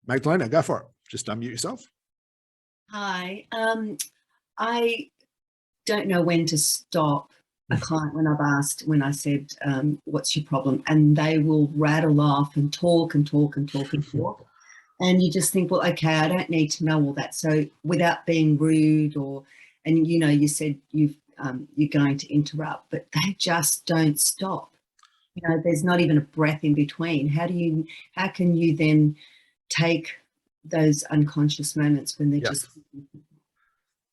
Magdalena, go for it. Just unmute yourself. Hi. I don't know when to stop a client when I said, what's your problem? And they will rattle off and talk and talk and talk and talk. And you just think, well, okay, I don't need to know all that. So without being rude and you know, you said you're going to interrupt, but they just don't stop. You know, there's not even a breath in between. How can you then take those unconscious moments when they're just...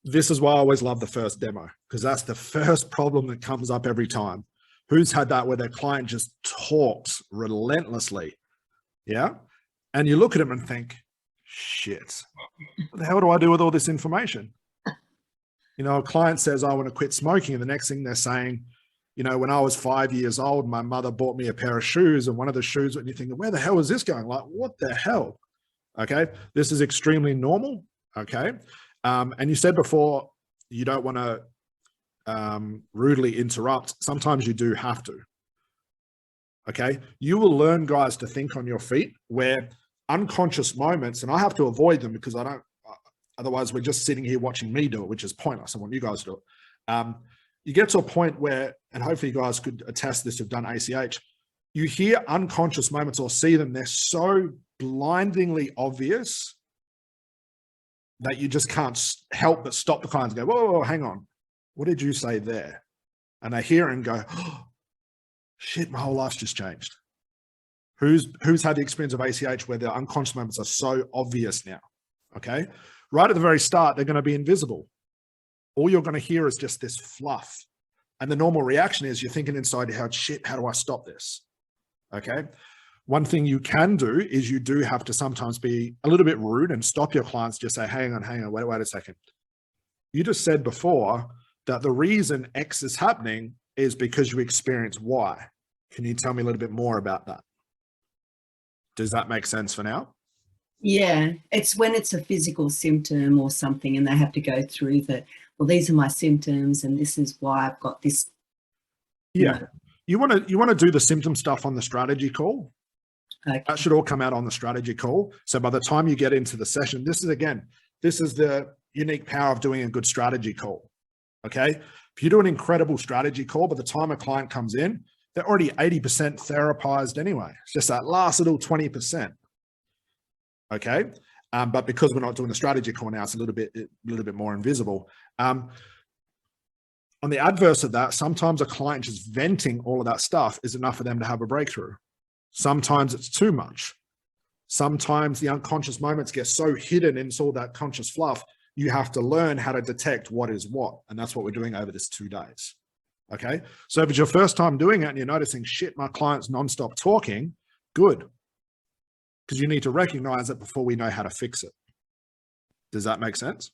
This is why I always love the first demo, because that's the first problem that comes up every time. Who's had that where their client just talks relentlessly? Yeah. And you look at them and think, shit, what the hell do I do with all this information? You know, a client says, I want to quit smoking. And the next thing they're saying, you know, when I was 5 years old, my mother bought me a pair of shoes, and one of the shoes, and you think, where the hell is this going? Like, what the hell? Okay. This is extremely normal. Okay. And you said before, you don't want to rudely interrupt. Sometimes you do have to. Okay. You will learn, guys, to think on your feet where unconscious moments, and I have to avoid them because otherwise we're just sitting here watching me do it, which is pointless. I want you guys to do it. You get to a point where, and hopefully you guys could attest this who've done ACH, you hear unconscious moments or see them. They're so blindingly obvious that you just can't help but stop the client and go, whoa, hang on. What did you say there? And they hear it and go, oh, shit, my whole life's just changed. Who's had the experience of ACH where the unconscious moments are so obvious now? Okay. Right at the very start, they're going to be invisible. All you're going to hear is just this fluff. And the normal reaction is you're thinking inside your head, shit, how do I stop this? Okay. One thing you can do is you do have to sometimes be a little bit rude and stop your clients. Just say, hang on, wait a second. You just said before that the reason X is happening is because you experience Y. Can you tell me a little bit more about that? Does that make sense for now? Yeah, it's when it's a physical symptom or something and they have to go through well, these are my symptoms and this is why I've got this. Yeah. You want to do the symptom stuff on the strategy call. Okay. That should all come out on the strategy call. So by the time you get into the session, this is the unique power of doing a good strategy call. Okay. If you do an incredible strategy call, by the time a client comes in, they're already 80% therapized anyway. It's just that last little 20%. Okay. But because we're not doing the strategy call now, it's a little bit more invisible. On the adverse of that, sometimes a client just venting all of that stuff is enough for them to have a breakthrough. Sometimes it's too much. Sometimes the unconscious moments get so hidden in all that conscious fluff, you have to learn how to detect what is what. And that's what we're doing over this 2 days. Okay. So if it's your first time doing it and you're noticing, shit, my client's nonstop talking, good. Because you need to recognize it before we know how to fix it. Does that make sense?